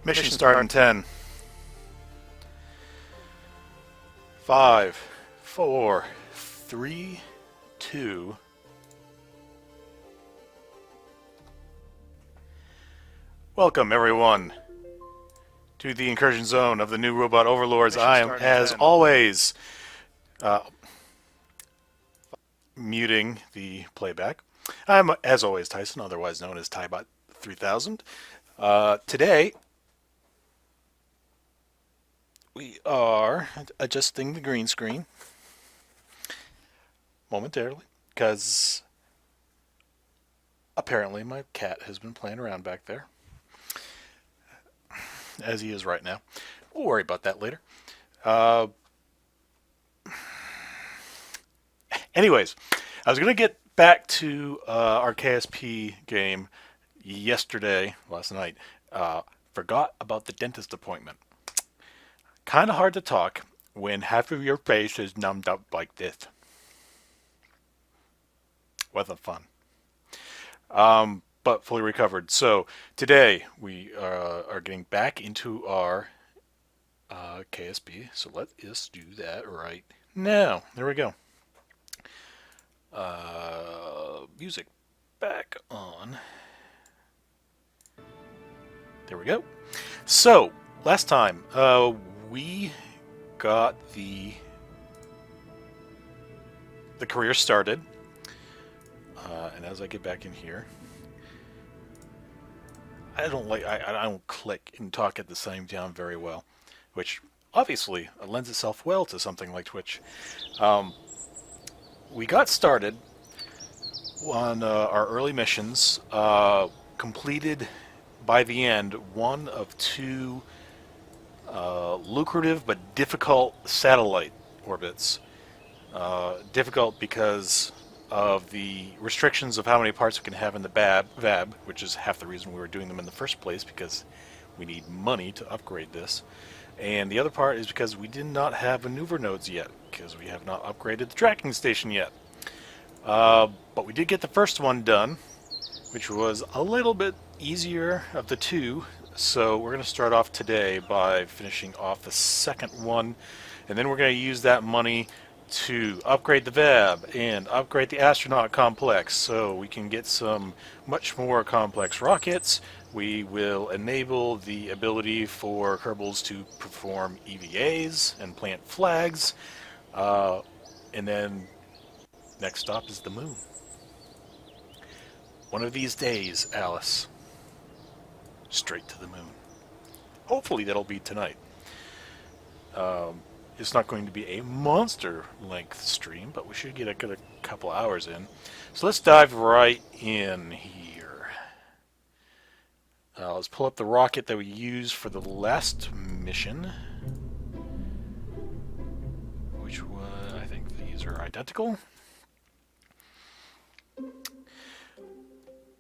Mission start in 10. 5, 4, 3, 2. Welcome, everyone, to the incursion zone of the new robot overlords. I am, as always, muting the playback. I'm, as always, Tyson, otherwise known as Tybot 3000. Today, we are adjusting the green screen momentarily because apparently my cat has been playing around back there, as he is right now. We'll worry about that later. Anyways, I was going to get back to our KSP game last night. Forgot about the dentist appointment. Kind of hard to talk when half of your face is numbed up like this. Wasn't fun. But fully recovered. So today we are getting back into our KSP. So let us do that right now. There we go. Music back on. There we go. So last time we got the career started, and as I get back in here, I don't click and talk at the same time very well, which obviously lends itself well to something like Twitch. We got started on our early missions, completed by the end one of two lucrative but difficult satellite orbits. Difficult because of the restrictions of how many parts we can have in the VAB, which is half the reason we were doing them in the first place, because we need money to upgrade this. And the other part is because we did not have maneuver nodes yet, because we have not upgraded the tracking station yet. But we did get the first one done, which was a little bit easier of the two. So we're going to start off today by finishing off the second one, and then we're going to use that money to upgrade the VAB and upgrade the astronaut complex so we can get some much more complex rockets. We will enable the ability for Kerbals to perform EVAs and plant flags, and then next stop is the moon. One of these days, Alice, straight to the moon. Hopefully that'll be tonight. It's not going to be a monster-length stream, but we should get a good couple hours in. So let's dive right in here. Let's pull up the rocket that we used for the last mission, which was, I think these are identical.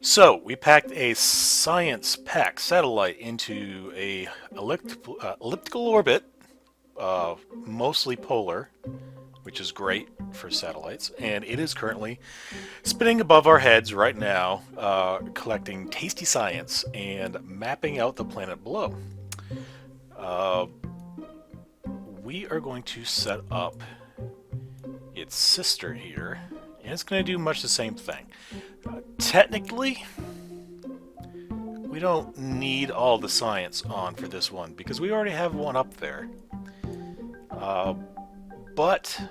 So we packed a science pack satellite into a elliptical orbit, mostly polar, which is great for satellites, and it is currently spinning above our heads right now, collecting tasty science and mapping out the planet below. We are going to set up its sister here, and it's going to do much the same thing. Technically, we don't need all the science on for this one because we already have one up there. But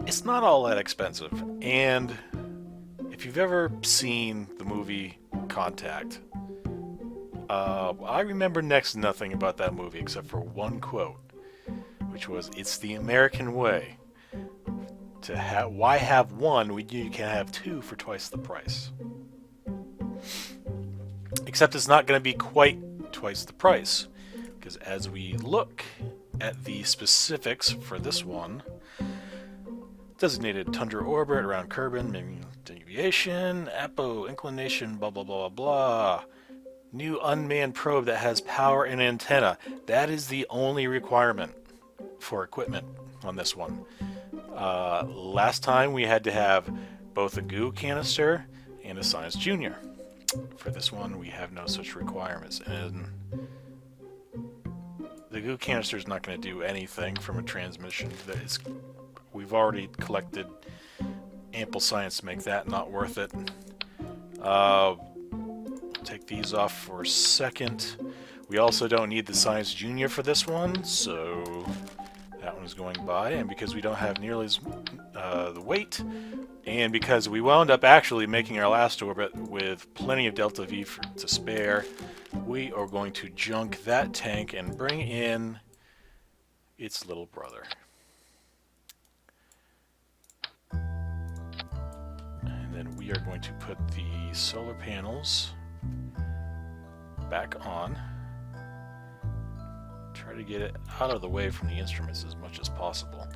it's not all that expensive, and if you've ever seen the movie Contact, I remember next to nothing about that movie except for one quote, which was, "It's the American way. Why have one when you can have two for twice the price?" Except it's not going to be quite twice the price, because as we look at the specifics for this one, designated tundra orbit around Kerbin, deviation, apo inclination, blah blah blah blah blah. New unmanned probe that has power and antenna. That is the only requirement for equipment on this one. Last time we had to have both a goo canister and a Science Junior. For this one, we have no such requirements, and the goo canister is not going to do anything from a transmission. We've already collected ample science to make that not worth it. Take these off for a second. We also don't need the Science Junior for this one, so that one is going by. And because we don't have nearly as the weight, and because we wound up actually making our last orbit with plenty of Delta V to spare, we are going to junk that tank and bring in its little brother. And then we are going to put the solar panels back on. Try to get it out of the way from the instruments as much as possible.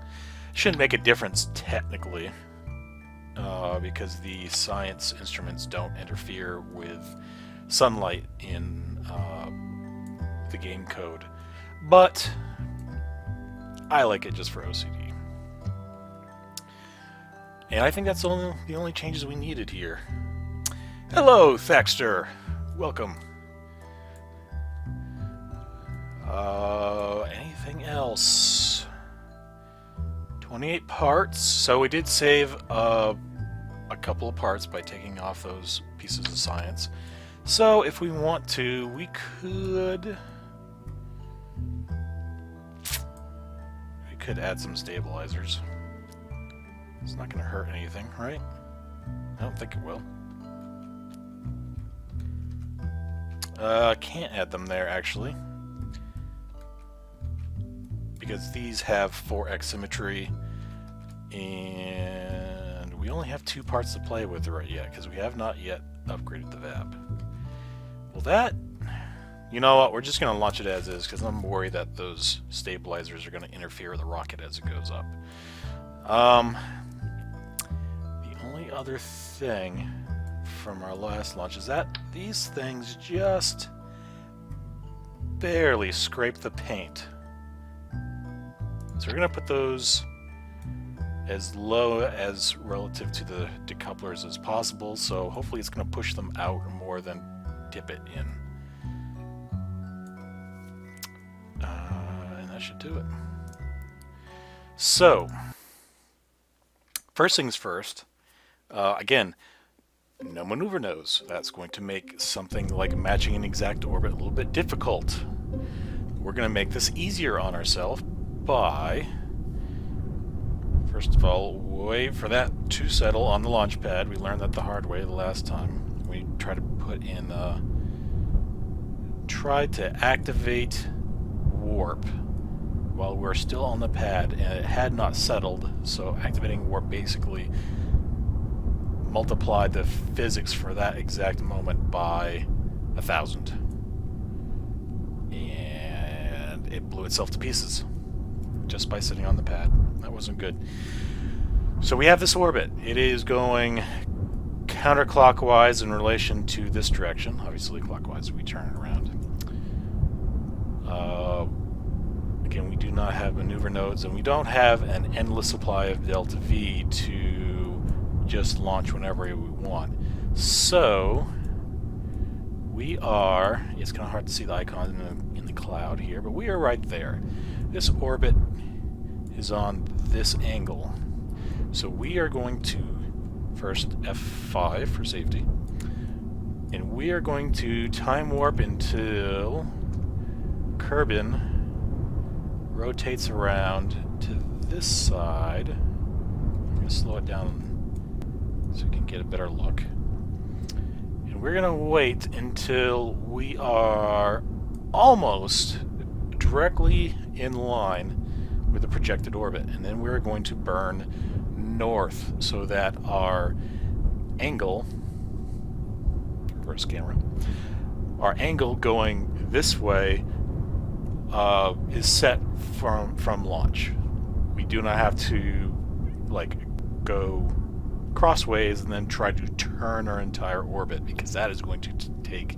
Shouldn't make a difference technically, because the science instruments don't interfere with sunlight in the game code. But I like it just for OCD. And I think that's the only changes we needed here. Hello, Thaxter! Welcome. Anything else? 28 parts. So we did save a couple of parts by taking off those pieces of science. So if we want to, we could add some stabilizers. It's not going to hurt anything, right? I don't think it will. Can't add them there actually, because these have 4x symmetry, and we only have 2 parts to play with right yet, because we have not yet upgraded the VAB. Well, that... You know what, we're just going to launch it as is, because I'm worried that those stabilizers are going to interfere with the rocket as it goes up. The only other thing from our last launch is that these things just barely scrape the paint. So we're going to put those as low as relative to the decouplers as possible, so hopefully it's going to push them out more than dip it in. And that should do it. So, first things first, again, no maneuver nose. That's going to make something like matching an exact orbit a little bit difficult. We're going to make this easier on ourselves by, first of all, wait for that to settle on the launch pad. We learned that the hard way the last time. We tried to put in, tried to activate warp while we're still on the pad, and it had not settled, so activating warp basically multiplied the physics for that exact moment by 1,000. And it blew itself to pieces just by sitting on the pad. That wasn't good. So we have this orbit. It is going counterclockwise in relation to this direction. Obviously clockwise, we turn it around. Again, we do not have maneuver nodes, and we don't have an endless supply of Delta V to just launch whenever we want. So we are, it's kind of hard to see the icon in the cloud here, but we are right there. This orbit is on this angle. So we are going to first F5 for safety, and we are going to time warp until Kerbin rotates around to this side. I'm going to slow it down so we can get a better look. And we're going to wait until we are almost directly in line with the projected orbit. And then we're going to burn north so that our angle, reverse camera, our angle going this way is set from launch. We do not have to like go crossways and then try to turn our entire orbit, because that is going to take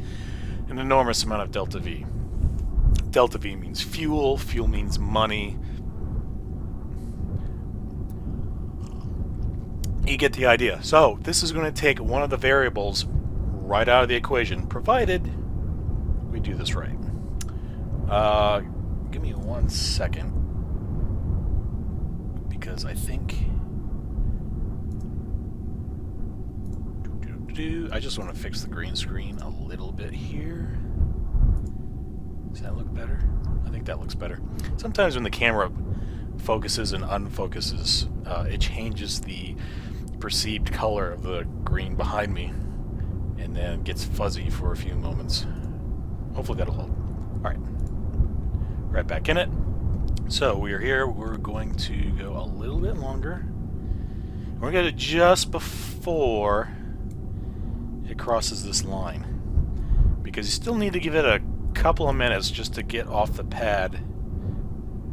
an enormous amount of Delta V. Delta V means fuel, fuel means money. You get the idea. So this is going to take one of the variables right out of the equation, provided we do this right. Give me 1 second, because I think I just want to fix the green screen a little bit here. Does that look better? I think that looks better. Sometimes when the camera focuses and unfocuses, it changes the perceived color of the green behind me, and then gets fuzzy for a few moments. Hopefully that'll hold. Alright. Right back in it. So we are here. We're going to go a little bit longer. We're going to just before it crosses this line, because you still need to give it a couple of minutes just to get off the pad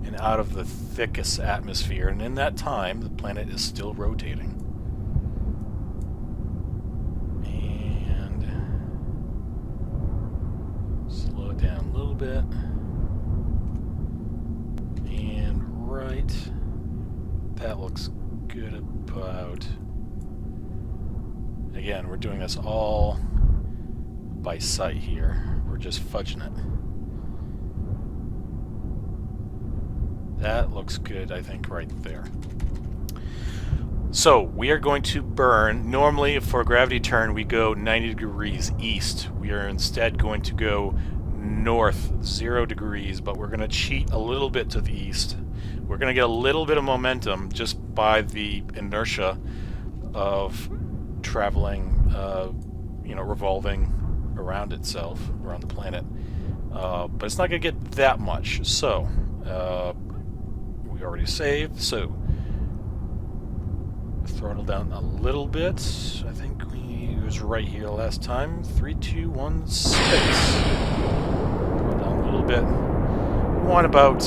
and out of the thickest atmosphere, and in that time the planet is still rotating. And slow it down a little bit, and right, that looks good about. Again, we're doing this all by sight here. We're just fudging it. That looks good, I think, right there. So, we are going to burn. Normally, for a gravity turn, we go 90 degrees east. We are instead going to go north 0 degrees, but we're going to cheat a little bit to the east. We're going to get a little bit of momentum just by the inertia of traveling, revolving around itself, around the planet. But it's not going to get that much. So, we already saved, so throttle down a little bit. I think it was right here last time. 3, 2, 1, space. Throttle down a little bit. We want about,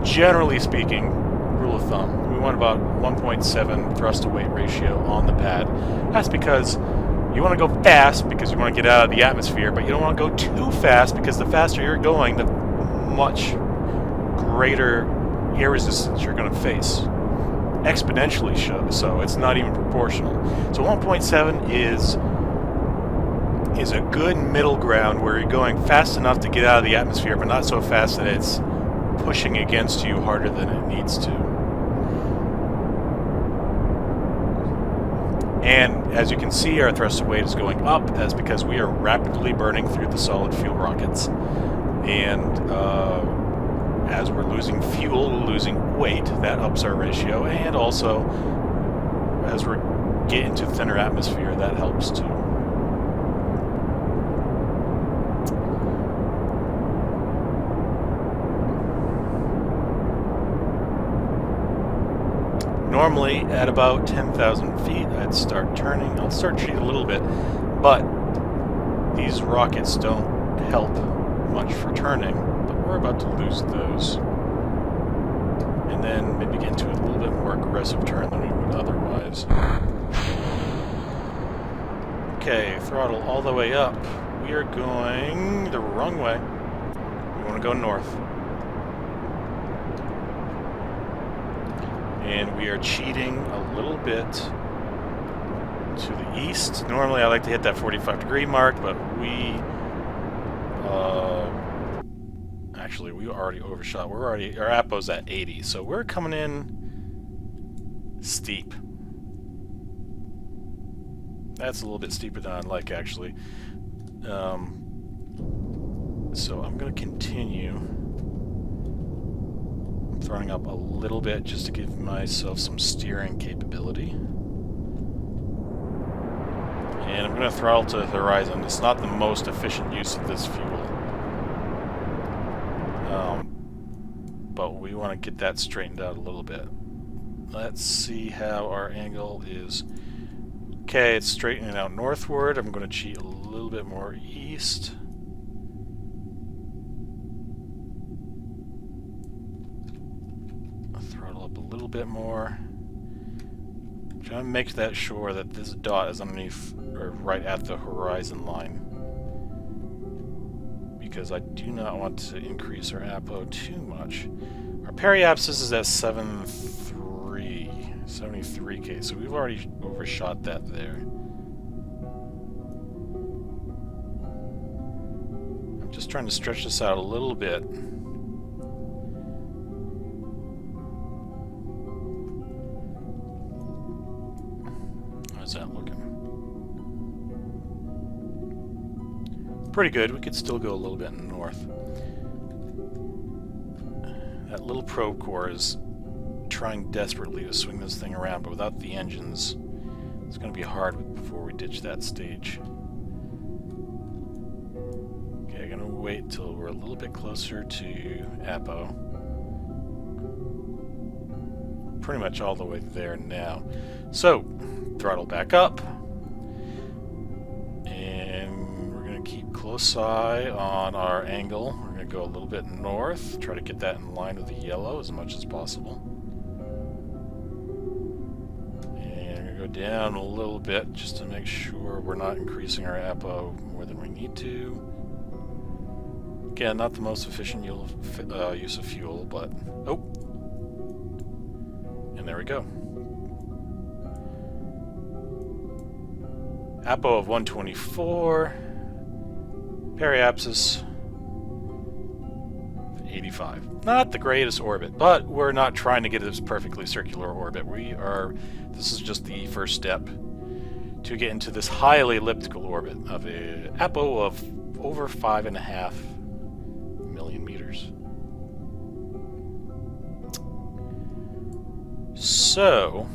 generally speaking, rule of thumb, we want about 1.7 thrust to weight ratio on the pad. That's because you want to go fast because you want to get out of the atmosphere, but you don't want to go too fast because the faster you're going, the much greater air resistance you're going to face. Exponentially so. It's not even proportional. So 1.7 is a good middle ground where you're going fast enough to get out of the atmosphere, but not so fast that it's pushing against you harder than it needs to. And as you can see, our thrust to weight is going up. That's because we are rapidly burning through the solid fuel rockets. And as we're losing fuel, losing weight, that ups our ratio. And also, as we're getting to thinner atmosphere, that helps too. Normally, at about 10,000 feet, I'd start turning. I'll start cheating a little bit, but these rockets don't help much for turning, but we're about to lose those. And then maybe get into a little bit more aggressive turn than we would otherwise. Okay, throttle all the way up. We are going the wrong way. We want to go north. And we are cheating a little bit to the east. Normally I like to hit that 45-degree mark, but actually we already overshot. Our APO's at 80, so we're coming in steep. That's a little bit steeper than I'd like, actually. So I'm going to continue throwing up a little bit just to give myself some steering capability. And I'm going to throttle to the horizon. It's not the most efficient use of this fuel. But we want to get that straightened out a little bit. Let's see how our angle is. Okay, it's straightening out northward. I'm going to cheat a little bit more east. Throttle up a little bit more. Trying to make that sure that this dot is underneath, or right at the horizon line. Because I do not want to increase our APO too much. Our periapsis is at 73K, so we've already overshot that there. Just trying to stretch this out a little bit. How's that looking? Pretty good. We could still go a little bit north. That little probe core is trying desperately to swing this thing around, but without the engines, it's going to be hard before we ditch that stage. Okay, I'm going to wait till we're a little bit closer to Apo. Pretty much all the way there now. So, throttle back up. And we're going to keep close eye on our angle. We're going to go a little bit north, try to get that in line with the yellow as much as possible. Go down a little bit just to make sure we're not increasing our APO more than we need to. Again, not the most efficient use of fuel, but oh, and there we go. APO of 124, periapsis 85. Not the greatest orbit, but we're not trying to get this perfectly circular orbit. This is just the first step to get into this highly elliptical orbit of a APO of over 5.5 million meters. So,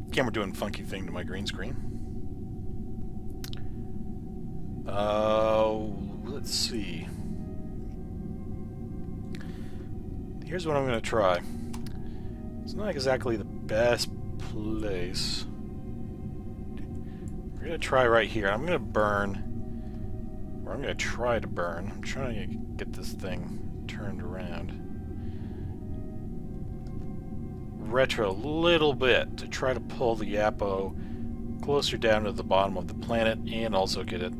again, we're doing a funky thing to my green screen. Let's see. Here's what I'm going to try. It's not exactly the best place. We're going to try right here. I'm going to burn, or I'm going to try to burn. I'm trying to get this thing turned around. Retro a little bit to try to pull the Apo closer down to the bottom of the planet and also get it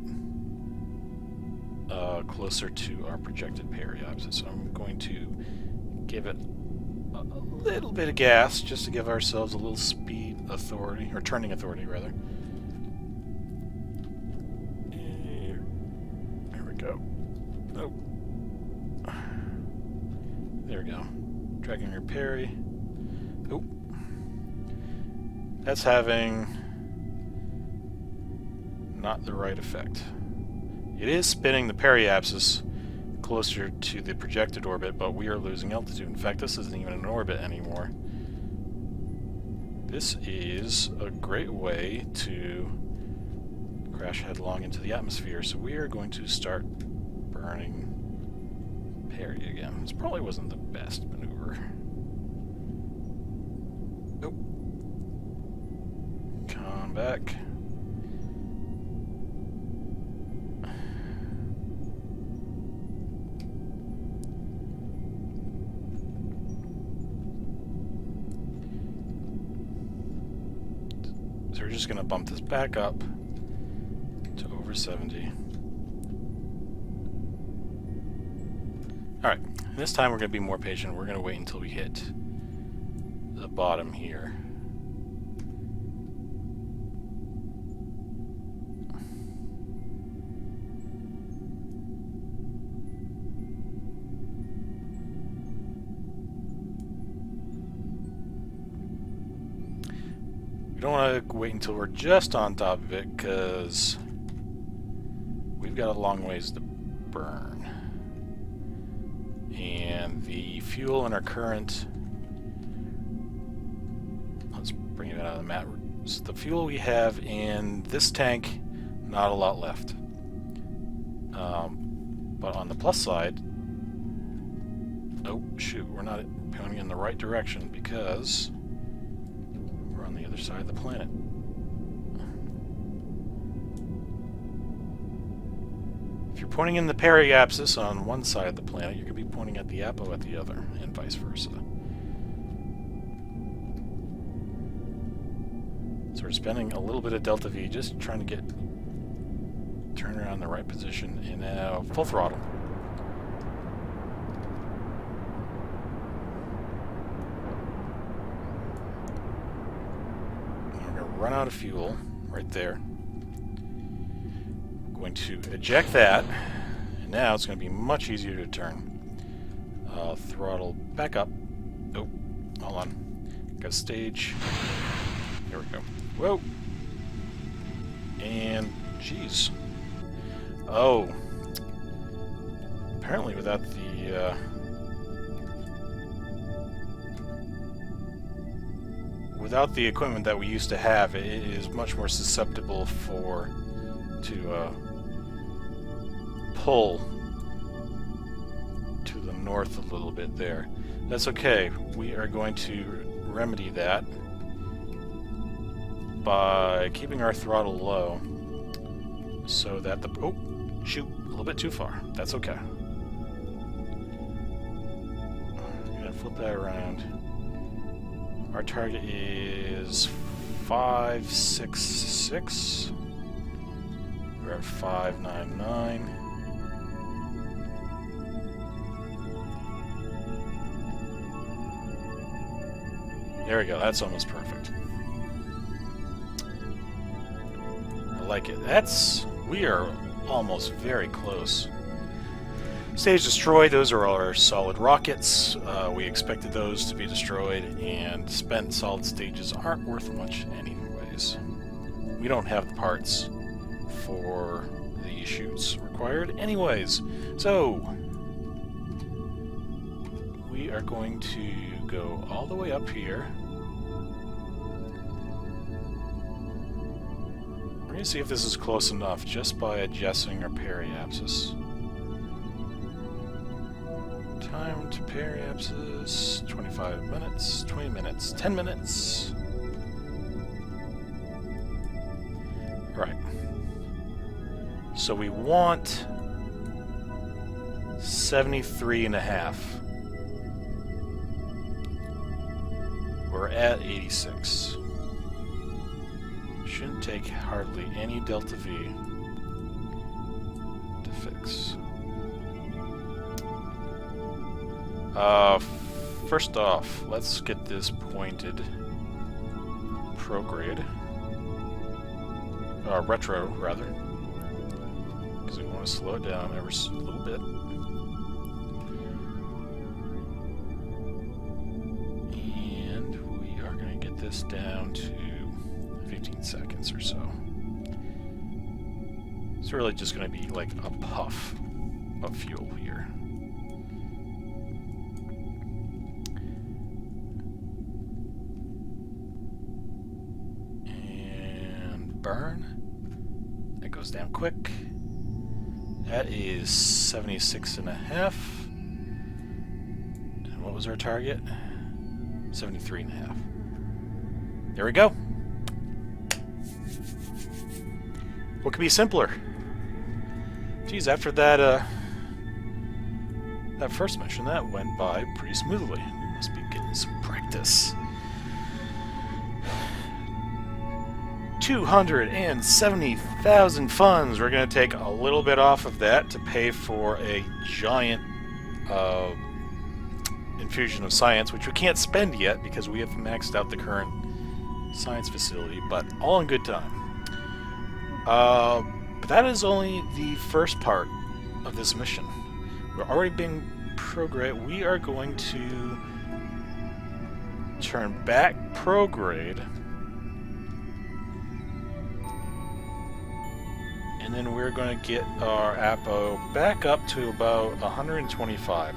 closer to our projected periapsis. So I'm going to give it a little bit of gas just to give ourselves a little speed authority, or turning authority rather. There we go. Oh. There we go. Dragging your peri. Oh. That's having not the right effect. It is spinning the periapsis closer to the projected orbit, but we are losing altitude. In fact, this isn't even an orbit anymore. This is a great way to crash headlong into the atmosphere, so we are going to start burning peri again. This probably wasn't the best maneuver. Oh. Come back. So we're just going to bump this back up to over 70. Alright, this time we're going to be more patient. We're going to wait until we hit the bottom here. We don't want to wait until we're just on top of it, because we've got a long ways to burn. And the fuel in our current... Let's bring it out of the map. So the fuel we have in this tank, not a lot left. But on the plus side... Oh, shoot, we're not pointing in the right direction because... we're on the other side of the planet. If you're pointing in the periapsis on one side of the planet, you're going to be pointing at the Apo at the other, and vice versa. So we're spending a little bit of delta V just trying to turn around the right position, and now full throttle. run out of fuel right there. Going to eject that, and now it's going to be much easier to turn. Throttle back up. Oh, hold on. Got a stage. There we go. Whoa! And, jeez. Oh. Apparently without the equipment that we used to have, it is much more susceptible to pull to the north a little bit there. That's okay. We are going to remedy that by keeping our throttle low so that the... Oh, shoot, a little bit too far. That's okay. I'm going to flip that around. Our target is 566. We're at 599. There we go, that's almost perfect. I like it. We are almost very close. Stage destroyed, those are our solid rockets. We expected those to be destroyed, and spent solid stages aren't worth much anyways. We don't have the parts for the chutes required anyways. So, we are going to go all the way up here. We're going to see if this is close enough just by adjusting our periapsis. Time to periapsis, 25 minutes, 20 minutes, 10 minutes. Right. So we want 73.5. We're at 86. Shouldn't take hardly any delta V to fix. First off, let's get this pointed prograde. Retro, rather. Because we want to slow it down ever so little bit. And we are going to get this down to 15 seconds or so. It's really just going to be like a puff of fuel here. Burn. That goes down quick. That is 76.5. And what was our target? 73.5. There we go. What could be simpler? Geez, after that that first mission, that went by pretty smoothly. We must be getting some practice. 270,000 funds. We're going to take a little bit off of that to pay for a giant infusion of science, which we can't spend yet because we have maxed out the current science facility, but all in good time. But that is only the first part of this mission. We're already being prograde. We are going to turn back prograde. And then we're going to get our APO back up to about 125.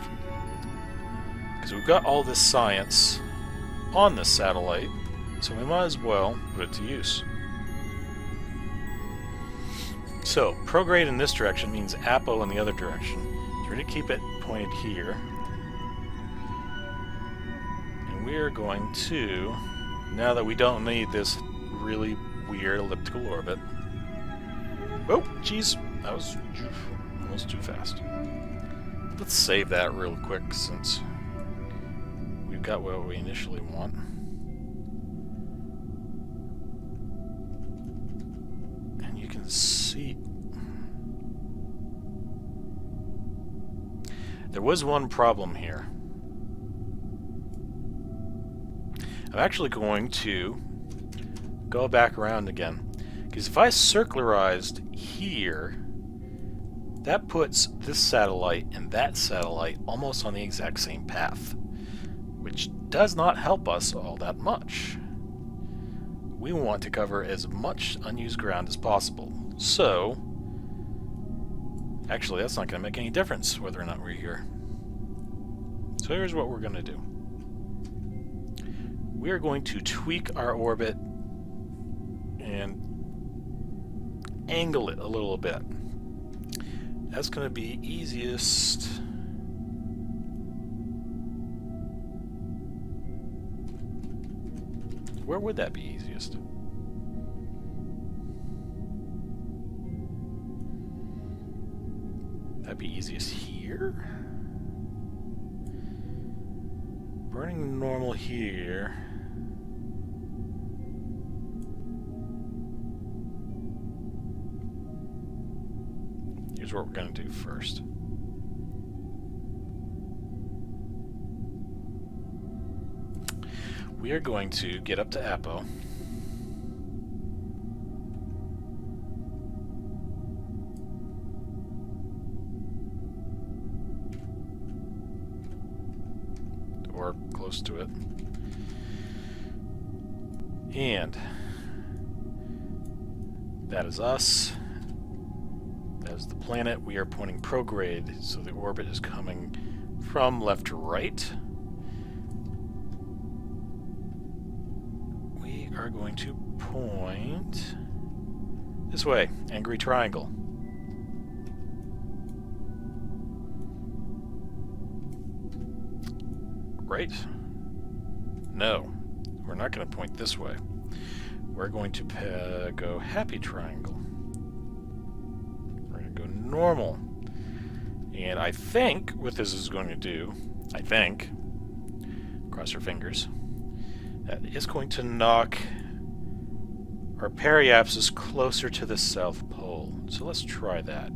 Because we've got all this science on this satellite, so we might as well put it to use. So, prograde in this direction means APO in the other direction. So we're going to keep it pointed here. And we are going to, now that we don't need this really weird elliptical orbit, oh, jeez, that was almost too fast. Let's save that real quick since we've got what we initially want. And you can see there was one problem here. I'm actually going to go back around again. Because if I circularized here, that puts this satellite and that satellite almost on the exact same path, which does not help us all that much. We want to cover as much unused ground as possible. So, actually, that's not going to make any difference whether or not we're here. So here's what we're going to do. We are going to tweak our orbit and angle it a little bit. That's going to be easiest. Where would that be easiest? That'd be easiest here. Burning normal here. Here's what we're going to do first. We are going to get up to Apo. Or close to it. And that is us. That is the planet. We are pointing prograde, so the orbit is coming from left to right. We are going to point this way, angry triangle. Right? No, we're not going to point this way. We're going to go happy triangle. We're going to go normal. And I think what this is going to do, cross your fingers, that is going to knock our periapsis closer to the South Pole. So let's try that.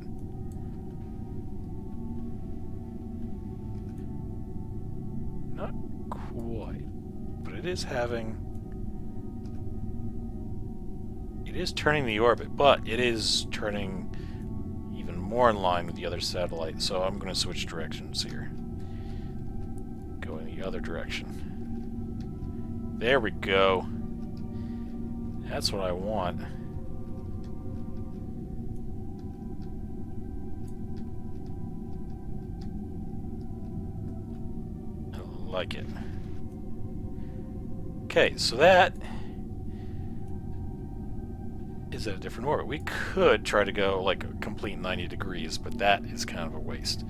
Not quite, but it is turning the orbit, but it is turning even more in line with the other satellite, so I'm going to switch directions here. Go in the other direction. There we go. That's what I want. I like it. Okay, so that is at a different orbit. We could try to go like a complete 90 degrees, but that is kind of a waste.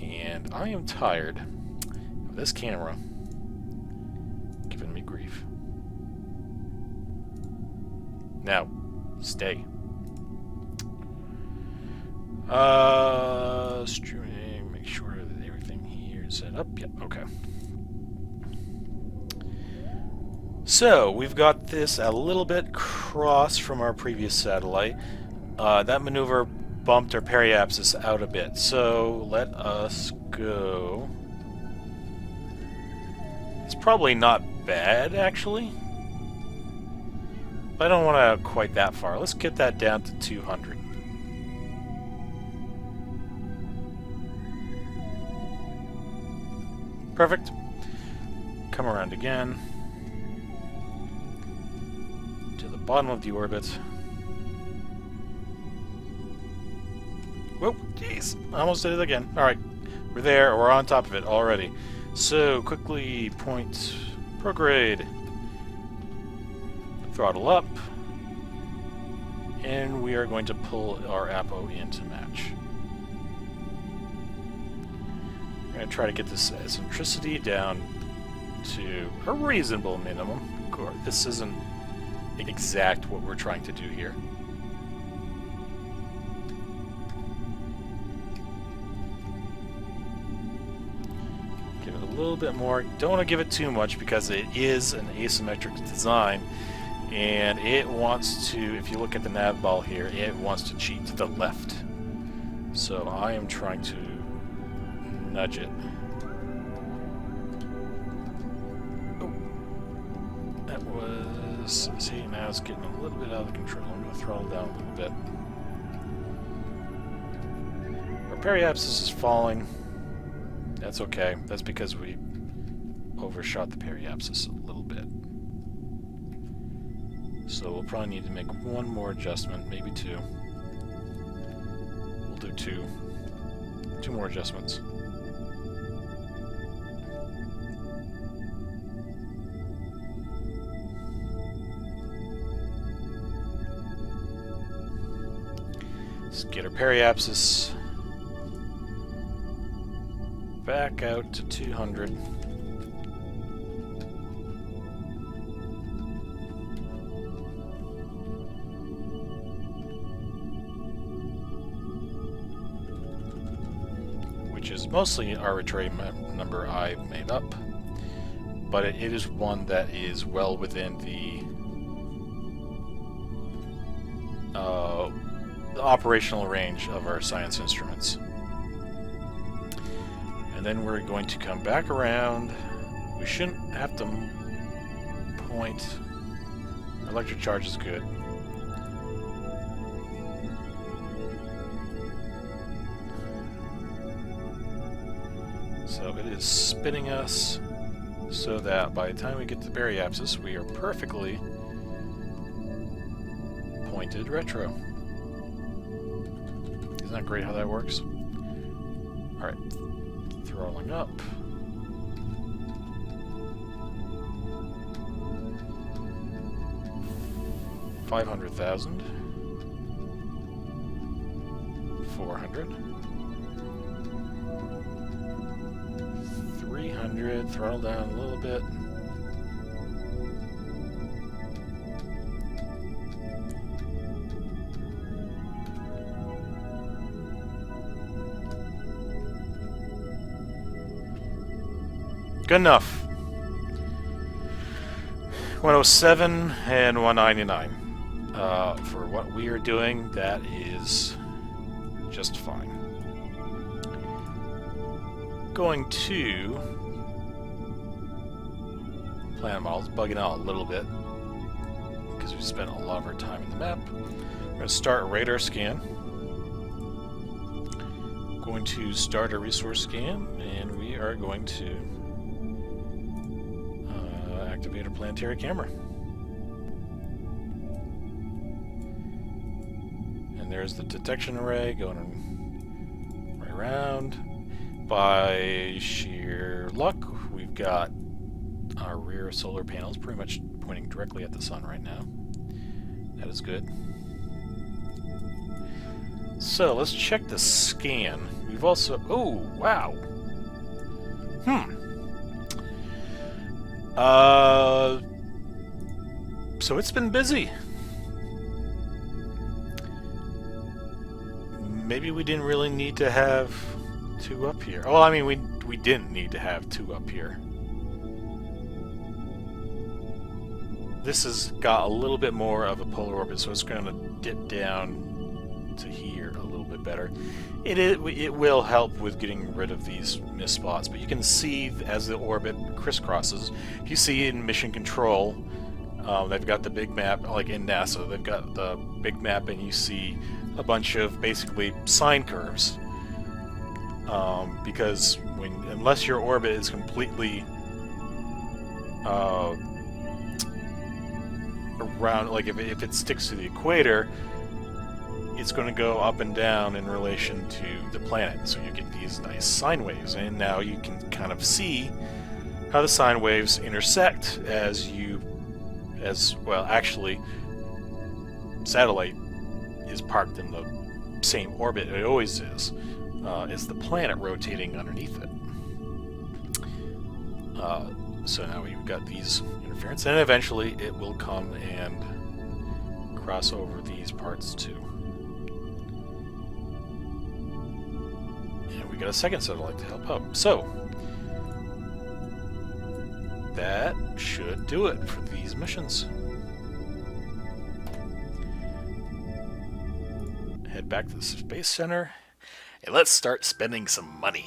And I am tired of this camera giving me grief. Now, stay. Streaming, make sure that everything here is set up. Yep, okay. So, we've got this a little bit cross from our previous satellite. That maneuver bumped our periapsis out a bit. So, let us go. It's probably not bad, actually. But I don't want to quite that far. Let's get that down to 200. Perfect. Come around again. To the bottom of the orbit. Whoa, jeez. I almost did it again. Alright. We're there. We're on top of it already. So, quickly point prograde. Throttle up, and we are going to pull our Apo in to match. We're going to try to get this eccentricity down to a reasonable minimum. Of course, this isn't exact what we're trying to do here. Give it a little bit more. Don't want to give it too much because it is an asymmetric design. And it wants to, if you look at the nav ball here, it wants to cheat to the left. So I am trying to nudge it. Oh, that was periapsis. See, now it's getting a little bit out of control. I'm going to throttle down a little bit. Our periapsis is falling. That's okay. That's because we overshot the periapsis a little bit. So we'll probably need to make one more adjustment, maybe two. We'll do two. Two more adjustments. Let's get our periapsis back out to 200. Which is mostly an arbitrary number I made up, but it is one that is well within the operational range of our science instruments. And then we're going to come back around. We shouldn't have to point. Electric charge is good. So it is spinning us so that by the time we get to the periapsis, we are perfectly pointed retro. Isn't that great how that works? Alright, throttling up. $500,000. 400. 300, throttle down a little bit. Good enough. 107 and 199. For what we are doing, that is just fine. Going to planet models, bugging out a little bit because we spent a lot of our time in the map. We're going to start a radar scan. Going to start a resource scan, and we are going to activate a planetary camera. And there's the detection array going right around. By sheer luck, we've got our rear solar panels pretty much pointing directly at the sun right now. That is good. So let's check the scan. We've also... Oh, wow! So it's been busy. Maybe we didn't really need to have two up here. Oh, I mean, we didn't need to have two up here. This has got a little bit more of a polar orbit, so it's going to dip down to here a little bit better. It will help with getting rid of these missed spots, but you can see as the orbit crisscrosses. If you see in mission control, they've got the big map, like in NASA, they've got the big map, and you see a bunch of basically sine curves. Because unless your orbit is completely around, like if it sticks to the equator, it's going to go up and down in relation to the planet, so you get these nice sine waves. And now you can kind of see how the sine waves intersect actually, satellite is parked in the same orbit it always is. Is the planet rotating underneath it. So now we've got these interference, and eventually it will come and cross over these parts too. And we got a second satellite to help out. So that should do it for these missions. Head back to the Space Center. And let's start spending some money.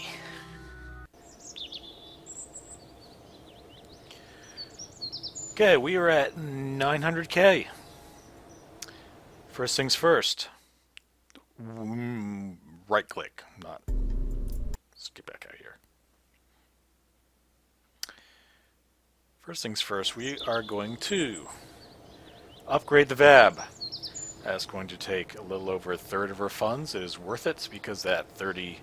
Okay, we are at 900K. First things first. Right click, not. Let's get back out here. First things first, we are going to upgrade the VAB. That's going to take a little over a third of our funds. It is worth it because that 30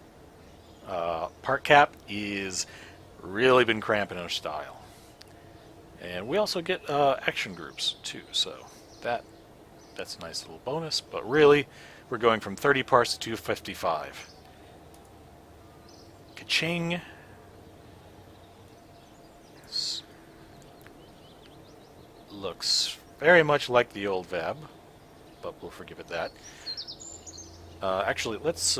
part cap is really been cramping our style. And we also get action groups too, so that's a nice little bonus. But really, we're going from 30 parts to 255. Ka-ching! Looks very much like the old VAB, but we'll forgive it that. Actually, let's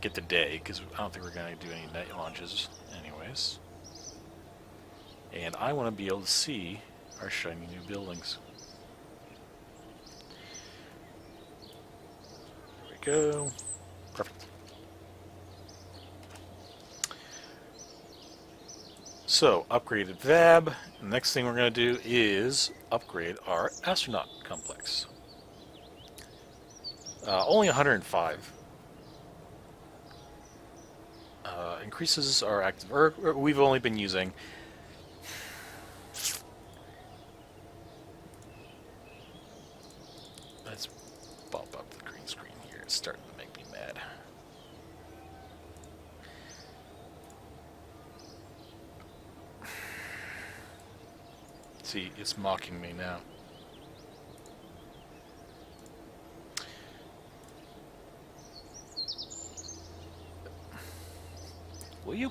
get the day, because I don't think we're going to do any night launches anyways. And I want to be able to see our shiny new buildings. There we go. Perfect. So, upgraded VAB. The next thing we're going to do is upgrade our astronaut complex. Only 105. Increases our active. We've only been using. Let's bump up the green screen here. It's starting to make me mad. See, it's mocking me now. Will you?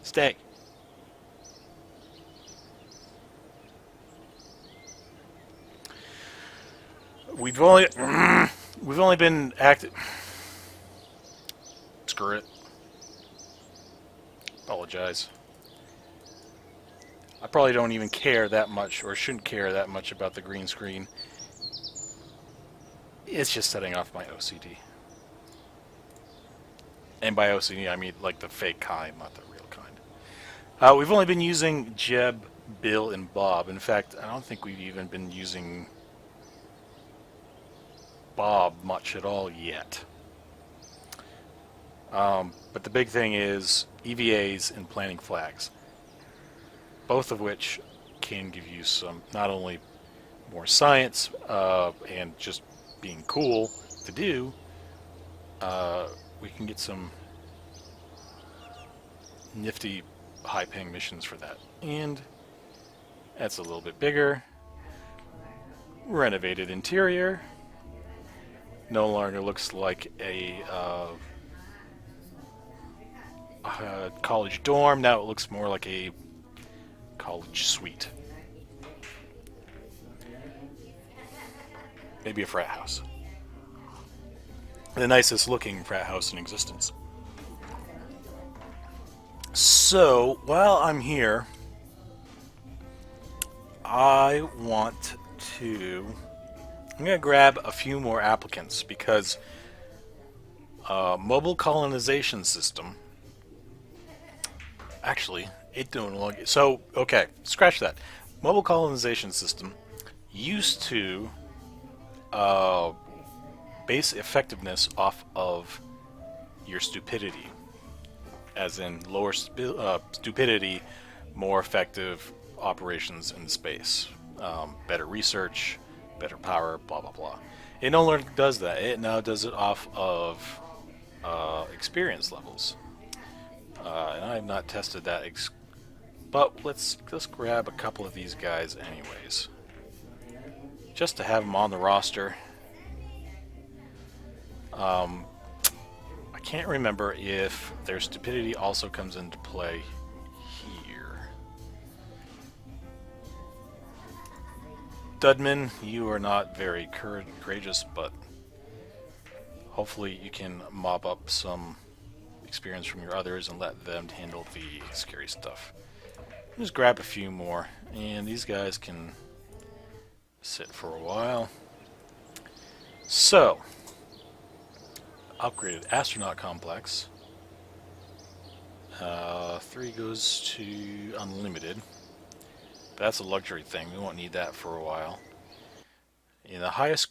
Stay. We've only been active. Screw it. Apologize. I probably don't even care that much, or shouldn't care that much about the green screen. It's just setting off my OCD. And by OCD, I mean like the fake kind, not the real kind. We've only been using Jeb, Bill, and Bob. In fact, I don't think we've even been using Bob much at all yet. But the big thing is EVAs and planting flags. Both of which can give you some, not only more science and just being cool to do, we can get some nifty high-paying missions for that. And that's a little bit bigger. Renovated interior. No longer looks like a college dorm. Now it looks more like a college suite. Maybe a frat house. The nicest looking frat house in existence. So, while I'm here, I'm going to grab a few more applicants because mobile colonization system, actually, it don't look, so, okay, scratch that. Mobile colonization system used to base effectiveness off of your stupidity, as in lower stupidity, more effective operations in space, better research, better power, blah blah blah. It no longer does that. It now does it off of experience levels, and I have not tested that. But let's grab a couple of these guys anyways, just to have them on the roster. I can't remember if their stupidity also comes into play here. Dudman, you are not very courageous, but hopefully you can mop up some experience from your others and let them handle the scary stuff. Just grab a few more, and these guys can sit for a while. So, upgraded astronaut complex. 3 goes to unlimited. But that's a luxury thing. We won't need that for a while. In the highest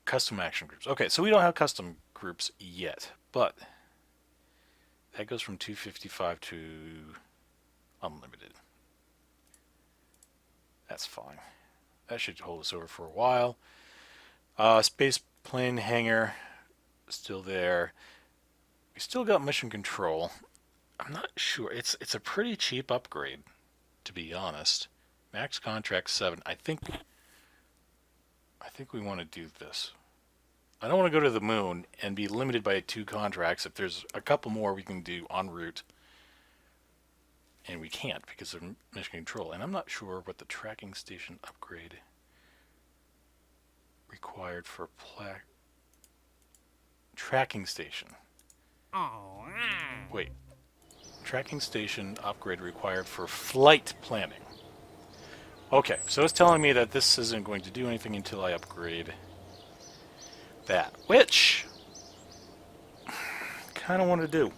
custom action groups. Okay, so we don't have custom groups yet, but that goes from 255 to unlimited. That's fine. That should hold us over for a while. Space plane hangar, still there. We still got mission control. I'm not sure. It's a pretty cheap upgrade, to be honest. Max contract 7. I think we want to do this. I don't want to go to the moon and be limited by 2 contracts. If there's a couple more we can do en route, and we can't because of mission control. And I'm not sure what the tracking station upgrade required for tracking station. Wait. Tracking station upgrade required for flight planning. Okay, so it's telling me that this isn't going to do anything until I upgrade that, which kind of want to do.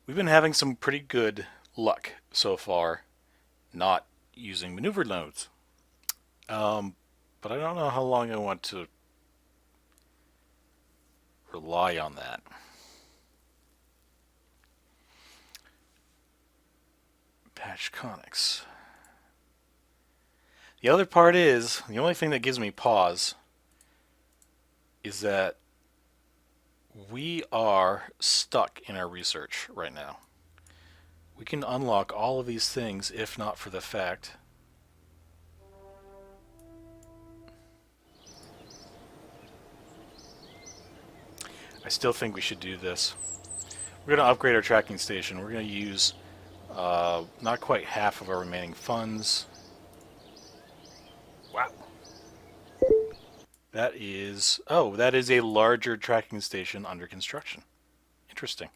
We've been having some pretty good luck so far not using maneuver nodes. But I don't know how long I want to rely on that. Patch conics. The other part is, the only thing that gives me pause is that we are stuck in our research right now. We can unlock all of these things if not for the fact I still think we should do this. We're going to upgrade our tracking station. We're going to use not quite half of our remaining funds. Wow. That is a larger tracking station under construction. Interesting.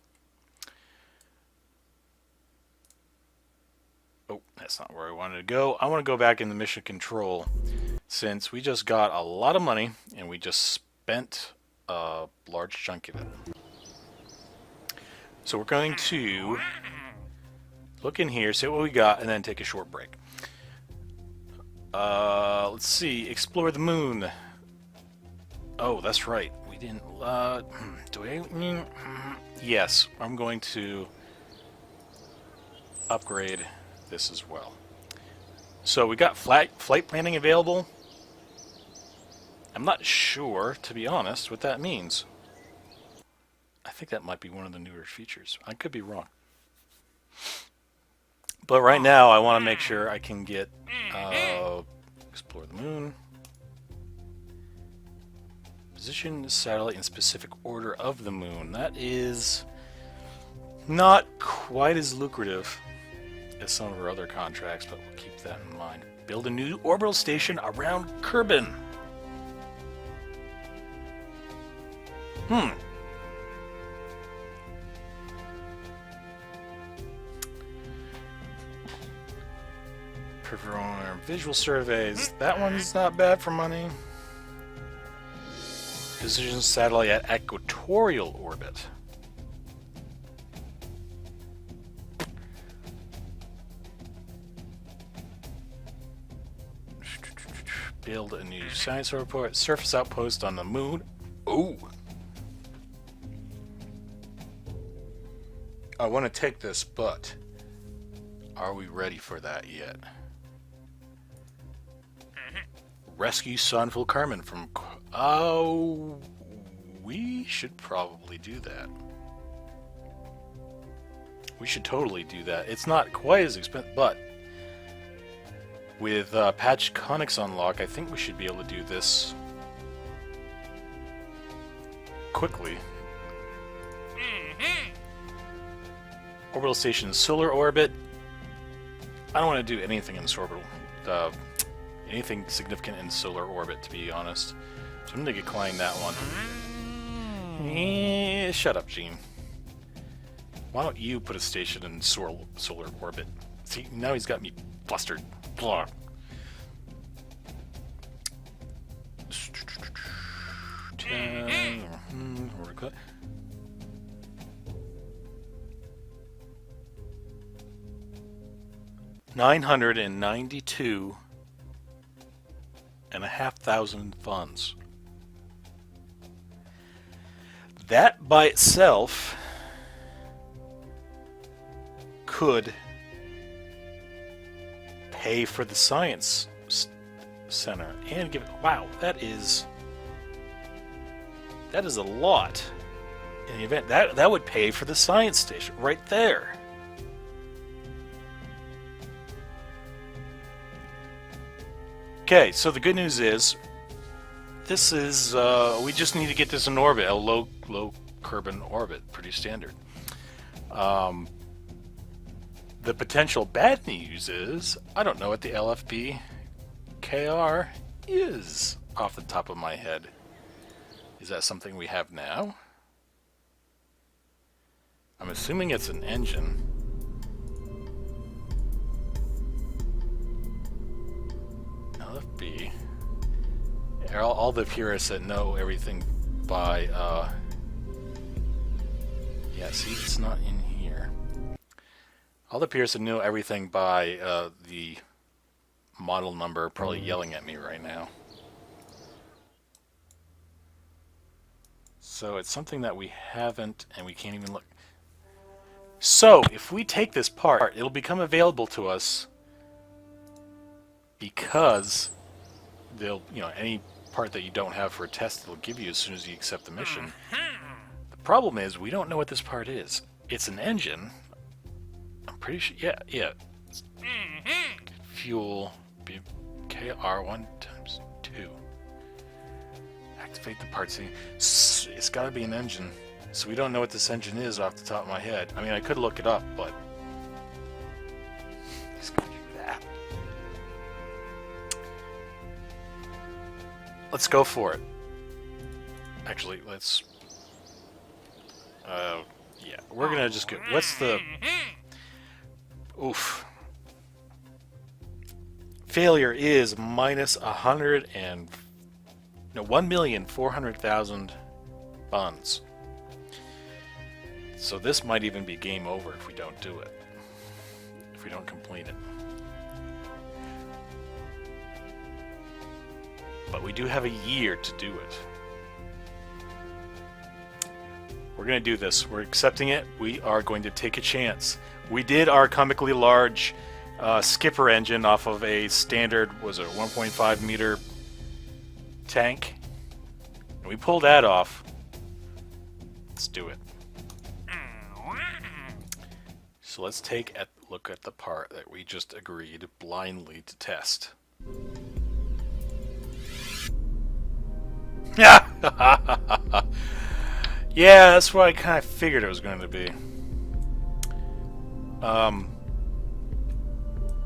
Oh, that's not where I wanted to go. I want to go back in the mission control since we just got a lot of money and we just spent a large chunk of it. So we're going to look in here, see what we got, and then take a short break. Let's see. Explore the moon. Oh, that's right. We didn't... do I... Yes, I'm going to upgrade this as well. So we got flight planning available. I'm not sure, to be honest, what that means. I think that might be one of the newer features. I could be wrong. But right now, I want to make sure I can get... explore the moon. Position the satellite in specific order of the moon. That is not quite as lucrative as some of our other contracts, but we'll keep that in mind. Build a new orbital station around Kerbin. Perform visual surveys. That one's not bad for money. Position satellite at equatorial orbit. Build a new science report. Surface outpost on the moon. Ooh. I want to take this, but are we ready for that yet? Rescue Sunful Carmen from... Oh, we should probably do that. We should totally do that. It's not quite as expensive, but with Patch Conics unlock, I think we should be able to do this quickly. Orbital station solar orbit. I don't want to do anything in this orbital. Anything significant in solar orbit, to be honest. So I'm going to decline that one. Shut up, Gene. Why don't you put a station in solar orbit? See, now he's got me flustered. Blah. $992,500 funds. That by itself could pay for the science center and give it. Wow, that is a lot. In the event that would pay for the science station right there. Okay, so the good news is, this is we just need to get this in orbit, a low Kerbin orbit, pretty standard. The potential bad news is, I don't know what the LFB KR is off the top of my head. Is that something we have now? I'm assuming it's an engine. LFB. All the purists that know everything by, yeah, see, it's not in here. All the purists that know everything by the model number are probably yelling at me right now. So it's something that we haven't, and we can't even look. So if we take this part, it'll become available to us because they'll, any part that you don't have for a test, they'll give you as soon as you accept the mission. The problem is we don't know what this part is. It's an engine. I'm pretty sure. Yeah. Fuel KR1 times 2. Activate the part. It's got to be an engine. So we don't know what this engine is off the top of my head. I mean, I could look it up, but just gonna do that. Let's go for it. Actually, let's. Yeah, we're gonna just go. What's the? Oof. Failure is minus 1,400,000 funds. So this might even be game over if we don't do it. If we don't complete it. But we do have a year to do it. We're going to do this. We're accepting it. We are going to take a chance. We did our comically large skipper engine off of a standard, was it 1.5 meter tank? And we pulled that off. Let's do it. So let's take a look at the part that we just agreed blindly to test. Yeah, that's what I kind of figured it was going to be.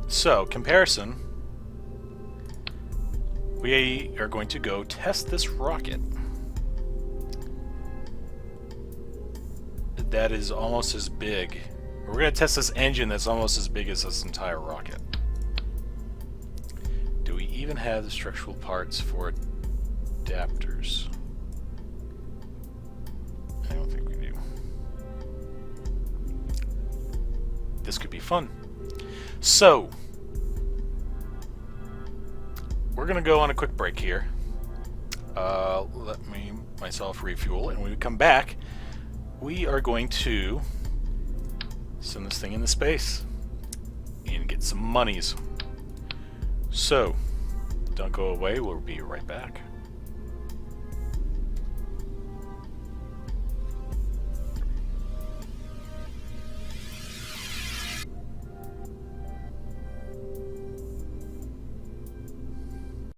So, comparison. We are going to go test this rocket. That is almost as big. We're going to test this engine that's almost as big as this entire rocket. Do we even have the structural parts for adapters? I don't think we do. This could be fun. So, we're going to go on a quick break here. Let myself refuel, and when we come back, we are going to send this thing into space and get some monies. So, don't go away, we'll be right back.